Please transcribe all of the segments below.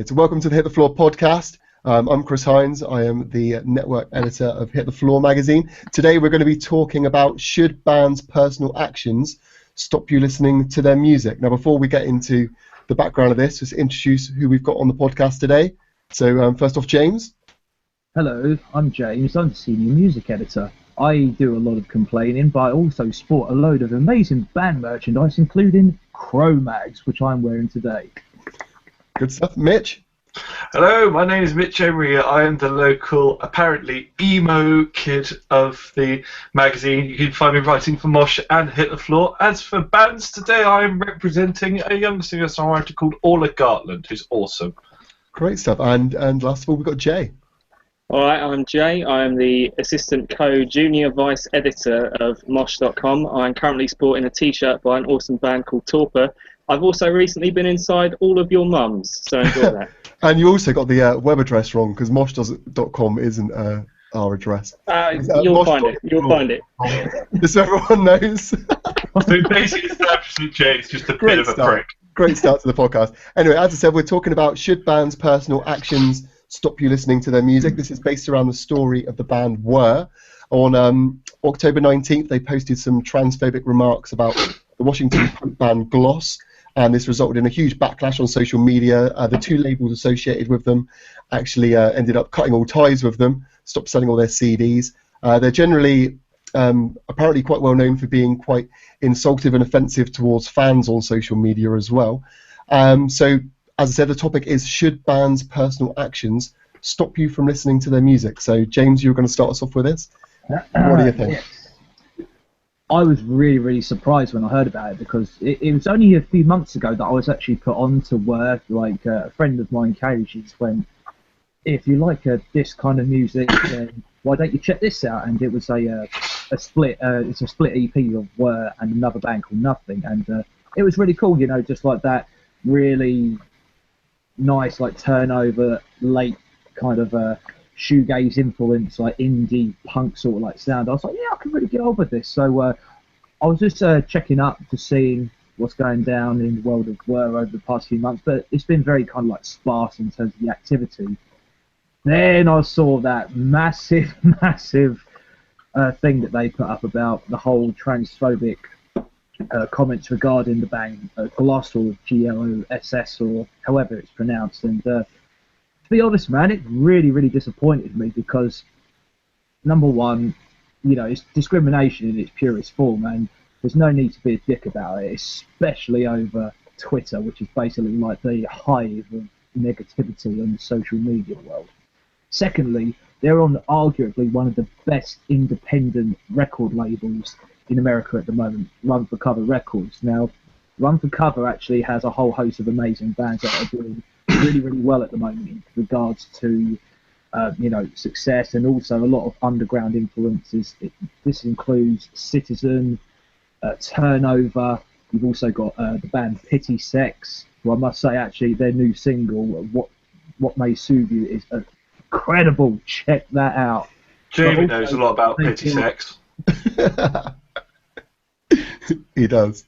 So welcome to the Hit the Floor podcast. I'm Chris Hines. I am the network editor of Hit the Floor magazine. Today we're going to be talking about should bands' personal actions stop you listening to their music. Now, before we get into the background of this, just introduce who we've got on the podcast today. So first off, James. Hello, I'm James. I'm the senior music editor. I do a lot of complaining, but I also sport a load of amazing band merchandise, including Cro-Mags, which I'm wearing today. Good stuff. Mitch? Hello, my name is Mitch Emery. I am the local, apparently, emo kid of the magazine. You can find me writing for Mosh and Hit the Floor. As for bands, today I am representing a young singer-songwriter called Orla Gartland, who's awesome. Great stuff. And last of all, we've got Jay. Alright, I'm Jay. I am the assistant co-junior vice editor of Mosh.com. I'm currently sporting a t-shirt by an awesome band called Torpor. I've also recently been inside all of your mums, so enjoy that. And you also got the web address wrong, because mosh.com isn't our address. You'll find it. You'll find it. Just so everyone knows. So basically, establishing Jay is just a bit of a prick. Great start to the podcast. Anyway, as I said, we're talking about should bands' personal actions stop you listening to their music. This is based around the story of the band Were. On October 19th, they posted some transphobic remarks about the Washington punk band G.L.O.S.S, and this resulted in a huge backlash on social media. The two labels associated with them actually ended up cutting all ties with them, stopped selling all their CDs. They're generally apparently quite well known for being quite insultive and offensive towards fans on social media as well. So, as I said, the topic is should bands' personal actions stop you from listening to their music? So, James, you were going to start us off with this. What do you think? Yes. I was really, really surprised when I heard about it, because it was only a few months ago that I was actually put on to work. Like a friend of mine, Carrie, she just went, if you like this kind of music, then why don't you check this out? And it was a split. It's a split EP of Were and another band called Nothing, and it was really cool. You know, just like that really nice, like turnover, late kind of shoegaze influence, like indie punk sort of like sound. I was like, yeah, I can really get on with this. So I was just checking up to see what's going down in the world of Were over the past few months, but it's been very kind of like sparse in terms of the activity. Then I saw that massive thing that they put up about the whole transphobic comments regarding the band G.L.O.S.S or G.L.O.S.S or however it's pronounced. And to be honest, man, it really, really disappointed me, because number one, you know, it's discrimination in its purest form, and there's no need to be a dick about it, especially over Twitter, which is basically like the hive of negativity in the social media world. Secondly, they're on arguably one of the best independent record labels in America at the moment, Run for Cover Records. Now, Run for Cover actually has a whole host of amazing bands that are doing really, really well at the moment in regards to, you know, success, and also a lot of underground influences. This includes Citizen, Turnover. You've also got the band Pity Sex, who I must say actually their new single, What May Soothe You, is incredible. Check that out. Jamie knows a lot about Pity Sex. He does.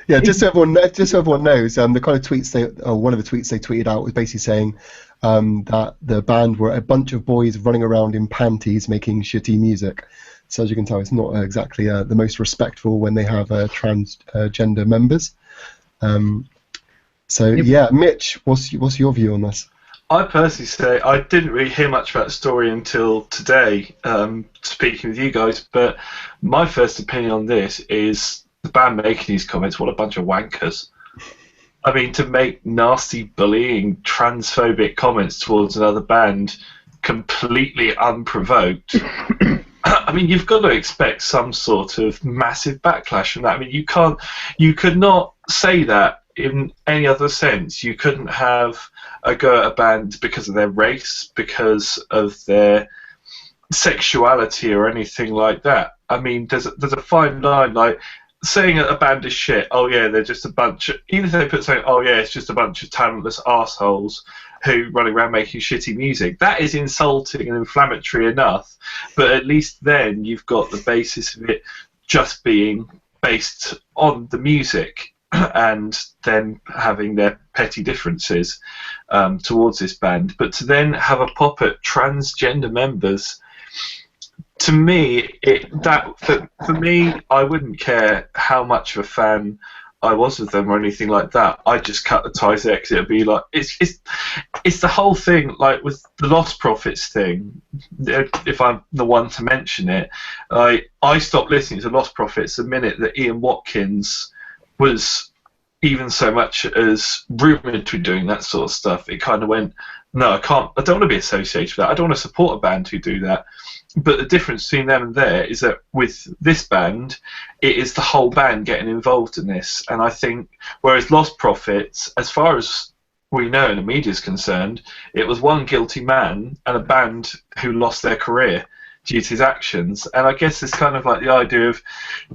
Yeah, just so everyone knows, the kind of tweets one of the tweets they tweeted out was basically saying that the band were a bunch of boys running around in panties making shitty music. So as you can tell, it's not exactly the most respectful when they have transgender members. So yeah, Mitch, what's your view on this? I personally say I didn't really hear much about the story until today, speaking with you guys, but my first opinion on this is the band making these comments, what a bunch of wankers. I mean, to make nasty, bullying, transphobic comments towards another band completely unprovoked, I mean, you've got to expect some sort of massive backlash from that. I mean, you could not say that in any other sense. You couldn't have a go at a band because of their race, because of their sexuality or anything like that. I mean, there's a fine line, like saying a band is shit, oh yeah, they're just a bunch of, even if they put saying, oh yeah, it's just a bunch of talentless assholes who running around making shitty music, that is insulting and inflammatory enough, but at least then you've got the basis of it just being based on the music. and then having their petty differences towards this band, but to then have a pop at transgender members, to me, for me, I wouldn't care how much of a fan I was of them or anything like that. I just cut the ties to exit. It'd be like it's the whole thing, like with the Lost Prophets thing. If I'm the one to mention it, I stopped listening to Lost Prophets the minute that Ian Watkins was even so much as rumoured to be doing that sort of stuff. It kind of went, no, I can't. I don't want to be associated with that. I don't want to support a band who do that. But the difference between them and there is that with this band, it is the whole band getting involved in this. And I think, whereas Lost Prophets, as far as we know and the media is concerned, it was one guilty man and a band who lost their career due to his actions. And I guess it's kind of like the idea of,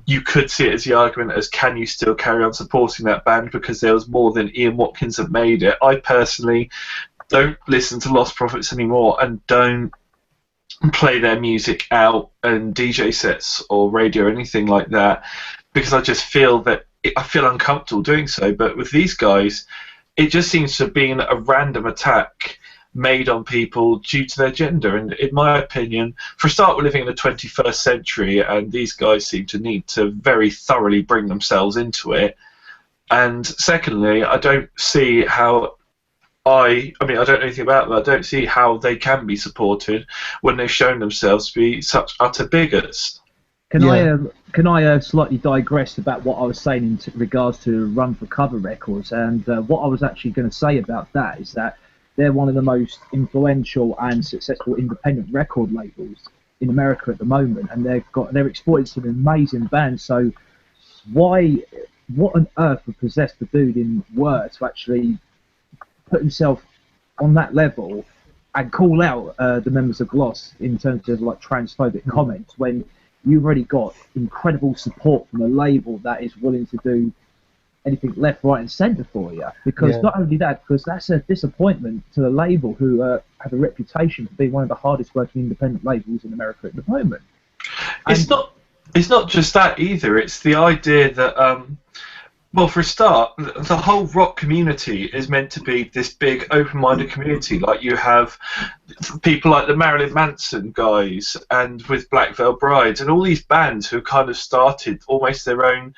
you could see it as the argument as, can you still carry on supporting that band because there was more than Ian Watkins that made it. I personally don't listen to Lost Prophets anymore and don't play their music out and DJ sets or radio or anything like that, because I just feel that I feel uncomfortable doing so. But with these guys, it just seems to have been a random attack made on people due to their gender. And in my opinion, for a start, we're living in the 21st century, and these guys seem to need to very thoroughly bring themselves into it. And secondly, I don't see how I mean, I don't know anything about them. I don't see how they can be supported when they've shown themselves to be such utter bigots. Can I slightly digress about what I was saying in regards to Run for Cover Records? And what I was actually going to say about that is that they're one of the most influential and successful independent record labels in America at the moment, and they're exploiting some amazing bands. So what on earth would possess the dude in Word to actually put himself on that level and call out the members of G.L.O.S.S in terms of like transphobic comments, when you've already got incredible support from a label that is willing to do anything left, right and centre for you? Because not only that, because that's a disappointment to the label, who have a reputation for being one of the hardest working independent labels in America at the moment. It's not just that either. It's the idea that well, for a start, the whole rock community is meant to be this big, open-minded community. Like, you have people like the Marilyn Manson guys, and with Black Veil Brides, and all these bands who kind of started almost their own,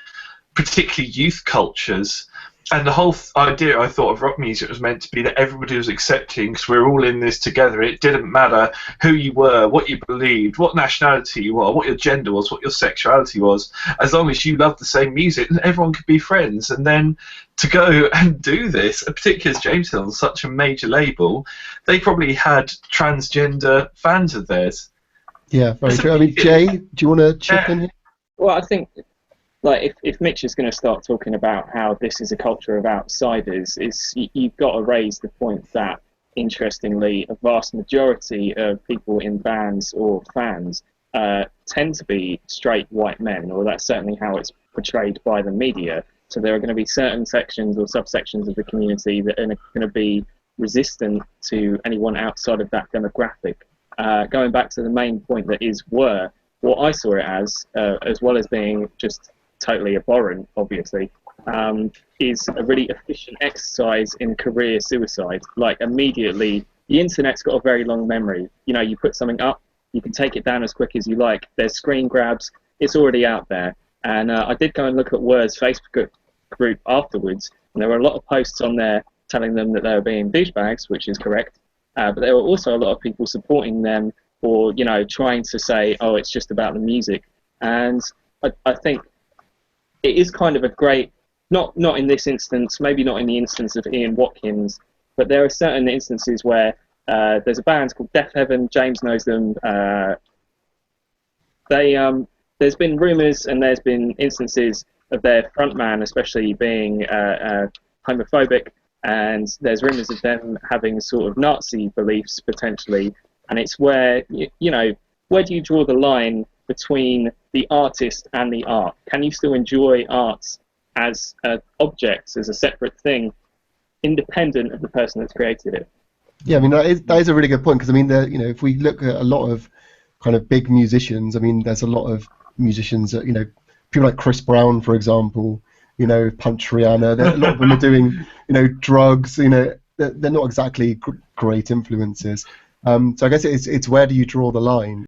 particularly youth cultures. And the whole idea, I thought, of rock music was meant to be that everybody was accepting, because we're all in this together. It didn't matter who you were, what you believed, what nationality you were, what your gender was, what your sexuality was. As long as you loved the same music, everyone could be friends. And then to go and do this, particularly as James Hill, on such a major label, they probably had transgender fans of theirs. Yeah, very true. I mean, Jay, do you want to chip in here? Well, I think, like, if Mitch is going to start talking about how this is a culture of outsiders, you've got to raise the point that, interestingly, a vast majority of people in bands or fans tend to be straight white men, or that's certainly how it's portrayed by the media. So there are going to be certain sections or subsections of the community that are going to be resistant to anyone outside of that demographic. Going back to the main point that is what I saw it as well as being just totally abhorrent, obviously, is a really efficient exercise in career suicide. Like, immediately, the internet's got a very long memory. You know, you put something up, you can take it down as quick as you like. There's screen grabs, it's already out there. And I did go and look at Word's Facebook group afterwards, and there were a lot of posts on there telling them that they were being douchebags, which is correct. But there were also a lot of people supporting them, or, you know, trying to say, oh, it's just about the music. And I think it is kind of a great, not in this instance, maybe not in the instance of Ian Watkins, but there are certain instances where there's a band called Death Heaven. James knows them. There's been rumours and there's been instances of their frontman especially being homophobic, and there's rumours of them having sort of Nazi beliefs potentially, and it's where, you know, where do you draw the line between the artist and the art? Can you still enjoy art as objects, as a separate thing, independent of the person that's created it? Yeah, I mean, that is a really good point, because, I mean, you know, if we look at a lot of kind of big musicians, I mean, there's a lot of musicians that, you know, people like Chris Brown, for example, you know, Punch Rihanna. A lot of them are doing, you know, drugs. You know, they're not exactly great influences. So I guess it's where do you draw the line?